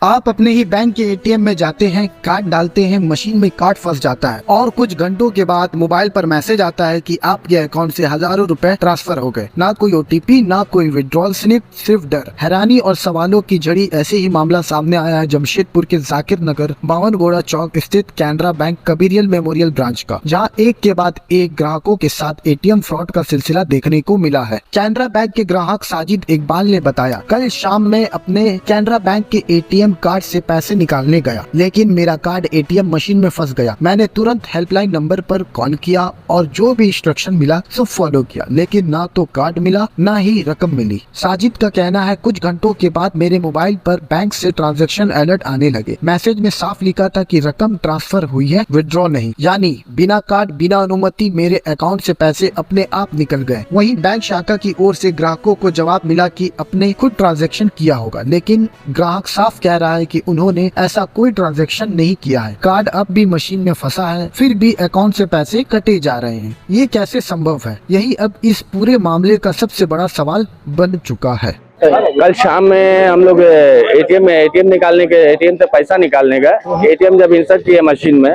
आप अपने ही बैंक के एटीएम में जाते हैं, कार्ड डालते हैं, मशीन में कार्ड फंस जाता है और कुछ घंटों के बाद मोबाइल पर मैसेज आता है कि आपके अकाउंट से हजारों रुपए ट्रांसफर हो गए। ना कोई ओटीपी, ना कोई विड्रॉल स्लिप, सिर्फ डर, हैरानी और सवालों की झड़ी। ऐसे ही मामला सामने आया है जमशेदपुर के जाकिर नगर 52 घोड़ा चौक स्थित कैनरा बैंक कबीरियल मेमोरियल ब्रांच का, जहां एक के बाद एक ग्राहकों के साथ एटीएम फ्रॉड का सिलसिला देखने को मिला है। कैनरा बैंक के ग्राहक साजिद इकबाल ने बताया, कल शाम में अपने कैनरा बैंक के एटीएम कार्ड से पैसे निकालने गया, लेकिन मेरा कार्ड एटीएम मशीन में फंस गया। मैंने तुरंत हेल्पलाइन नंबर पर कॉल किया और जो भी इंस्ट्रक्शन मिला सब फॉलो किया, लेकिन ना तो कार्ड मिला ना ही रकम मिली। साजिद का कहना है, कुछ घंटों के बाद मेरे मोबाइल पर बैंक से ट्रांजैक्शन अलर्ट आने लगे। मैसेज में साफ लिखा था कि रकम ट्रांसफर हुई है, विड्रॉ नहीं, यानी बिना कार्ड बिना अनुमति मेरे अकाउंट से पैसे अपने आप निकल गए। वहीं बैंक शाखा की ओर से ग्राहकों को जवाब मिला कि अपने खुद ट्रांजैक्शन किया होगा, लेकिन ग्राहक साफ कह रहा है कि उन्होंने ऐसा कोई ट्रांजैक्शन नहीं किया है। कार्ड अब भी मशीन में फंसा है, फिर भी अकाउंट से पैसे कटे जा रहे हैं। ये कैसे संभव है? यही अब इस पूरे मामले का सबसे बड़ा सवाल बन चुका है। कल शाम में हम लोग एटीएम निकालने के एटीएम से पैसा निकालने गए। एटीएम जब इंसर्ट किए मशीन में,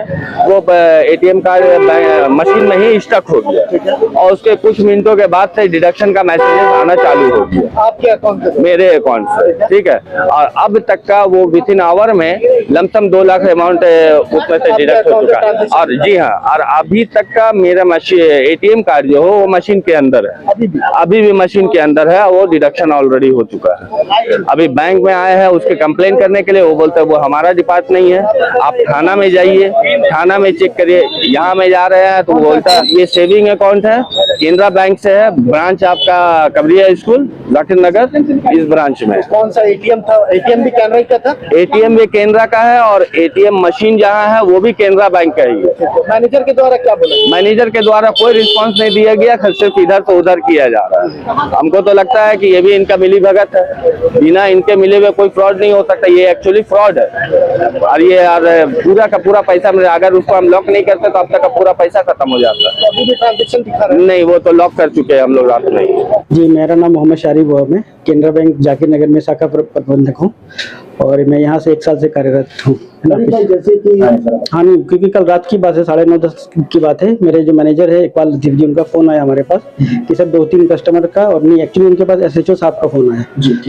वो एटीएम कार्ड मशीन में ही स्टक हो गया और उसके कुछ मिनटों के बाद से डिडक्शन का मैसेज आना चालू हो गया आपके अकाउंट से, मेरे अकाउंट से। ठीक है, और अब तक का वो विद इन आवर में लमसम 2 लाख अमाउंट उसमें से डिडक्ट हो चुका है। और जी हाँ, और अभी तक का मेरा एटीएम कार्ड जो हो वो मशीन के अंदर है, अभी भी मशीन के अंदर है, वो डिडक्शन ऑलरेडी हो चुका है। अभी बैंक में आए हैं उसके कंप्लेन करने के लिए, वो बोलते हैं वो हमारा डिपार्ट नहीं है, आप थाना में जाइए, थाना में चेक करिए। यहाँ में जा रहे हैं तो वो बोलता है ये सेविंग अकाउंट है, केनरा बैंक से है, ब्रांच आपका कबरिया स्कूल जाकिर नगर, इस ब्रांच में। कौन सा एटीएम था? एटीएम भी कैनरा का था? एटीएम भी केनरा का है और एटीएम मशीन जहाँ है वो भी केनरा बैंक का ही है। मैनेजर के द्वारा क्या बोला? मैनेजर के द्वारा कोई रिस्पांस नहीं दिया गया, सिर्फ इधर से उधर किया जा रहा है। हमको तो लगता है कि ये भी इनका मिली भगत है, बिना इनके मिले हुए कोई फ्रॉड नहीं हो सकता। ये एक्चुअली फ्रॉड है और ये यार पूरा का पूरा पैसा, अगर उसको हम लॉक नहीं करते तो अब तक का पूरा पैसा खत्म हो जाता है। अभी भी ट्रांजैक्शन दिखा रहा है? नहीं, वो तो लॉक कर चुके हैं हम लोग रात में। जी, मेरा नाम मोहम्मद शारिफ हुआ, मैं केनरा बैंक जाकिर नगर में शाखा प्रबंधक हूँ और मैं यहाँ से 1 साल से कार्यरत हूँ। जैसे कि हाँ नहीं, क्योंकि कल रात की बात है, 9:30 की बात है। मेरे जो मैनेजर है इकबाल लतीफ जी, उनका फोन आया हमारे पास कि सर 2-3 कस्टमर का, और नहीं एक्चुअली उनके पास एसएचओ साहब का फोन आया।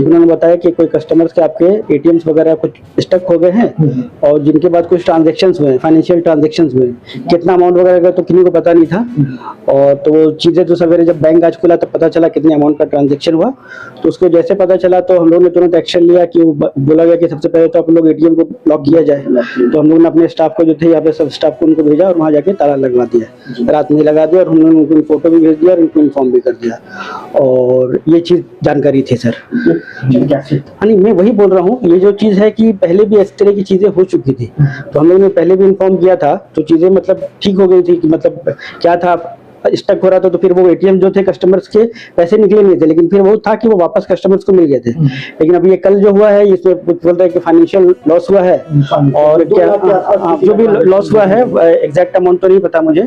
उन्होंने बताया कि कोई कस्टमर्स के आपके एटीएम्स वगैरह कुछ स्टक हो गए हैं और जिनके बाद कुछ ट्रांजेक्शन्स हुए, फाइनेंशियल ट्रांजेक्शंस हुए, कितना अमाउंट वगैरह का तो किसी को पता नहीं था। और तो वो चीज़ें तो सवेरे जब बैंक आज खुला तब पता चला कितने अमाउंट का ट्रांजेक्शन हुआ। तो उसको जैसे पता चला तो हम लोग ने तुरंत एक्शन लिया कि बोला गया कि सबसे पहले तो आप लोग एटीएम को लॉक किया जाए। तो हम लोग ने अपने स्टाफ को जो थे यहाँ पे सब स्टाफ को उनको भेजा और वहाँ जाके ताला लगवा दिया, रात में लगा दिया और हम लोगों ने उनको फोटो भी भेज दिया और उनको इन्फॉर्म भी कर दिया। और ये चीज़ जानकारी थी सर। हाँ नहीं, मैं वही बोल रहा हूँ, ये जो चीज़ है कि पहले भी इस तरह की चीज़ें हो चुकी थी, तो हम लोग ने पहले भी इन्फॉर्म किया था, तो चीज़ें मतलब ठीक हो गई थी कि मतलब क्या था, स्टक हो रहा था तो फिर वो एटीएम जो थे कस्टमर्स के पैसे निकले नहीं थे, लेकिन फिर वो था कि वो वापस कस्टमर्स को मिल गए थे। लेकिन अभी ये कल जो हुआ है इसमें बोलता है कि फाइनेंशियल लॉस हुआ है और क्या जो भी लॉस हुआ है, एग्जैक्ट अमाउंट तो नहीं पता मुझे।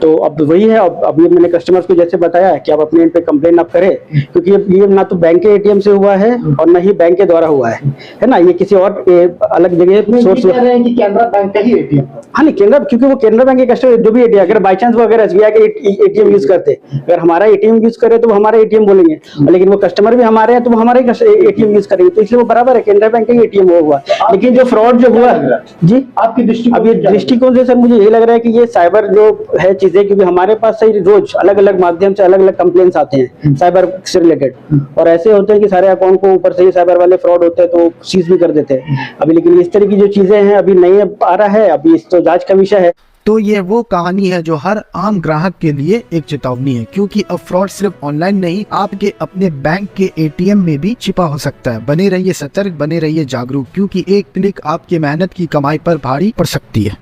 तो अब वही है, अभी मैंने कस्टमर्स को जैसे बताया कि आप अपने एंड पे कंप्लेन आप करें, क्योंकि ये ना तो बैंक के एटीएम से हुआ है और ना ही बैंक के द्वारा हुआ है ना, ये किसी और अलग जगह सोर्स हुआ है कि कैनरा बैंक का ही एटीएम। हाँ नहीं, केनरा, क्योंकि वो केनरा बैंक के कस्टमर जो भी एटीएम, अगर बाई चांस वो अगर एसबीआई के एटीएम यूज करते, अगर हमारा एटीएम यूज करे तो वो हमारा एटीएम बोलेंगे, लेकिन वो कस्टमर भी हमारे हैं तो वो हमारे एटीएम यूज करेंगे, तो इसलिए वो बराबर है, केनरा बैंक का ही एटीएम हुआ। लेकिन जो फ्रॉड जो हुआ जी, आपकी दृष्टिकोण से सर मुझे यही लग रहा है कि ये साइबर जो है चीजें, क्योंकि हमारे पास से रोज अलग अलग माध्यम से अलग अलग कंप्लेंट्स आते हैं साइबर से रिलेटेड, और ऐसे होते हैं कि सारे अकाउंट को ऊपर से ही साइबर वाले फ्रॉड होते हैं तो सीज भी कर देते हैं अभी। लेकिन इस तरह की जो चीजें हैं अभी नहीं आ रहा है, अभी इस तो जांच का विषय है। तो ये वो कहानी है जो हर आम ग्राहक के लिए एक चेतावनी है, क्योंकि अब फ्रॉड सिर्फ ऑनलाइन नहीं, आपके अपने बैंक के एटीएम में भी छिपा हो सकता है। बने रहिए सतर्क, बने रहिए जागरूक, क्योंकि एक क्लिक आपके मेहनत की कमाई पर भारी पड़ सकती है।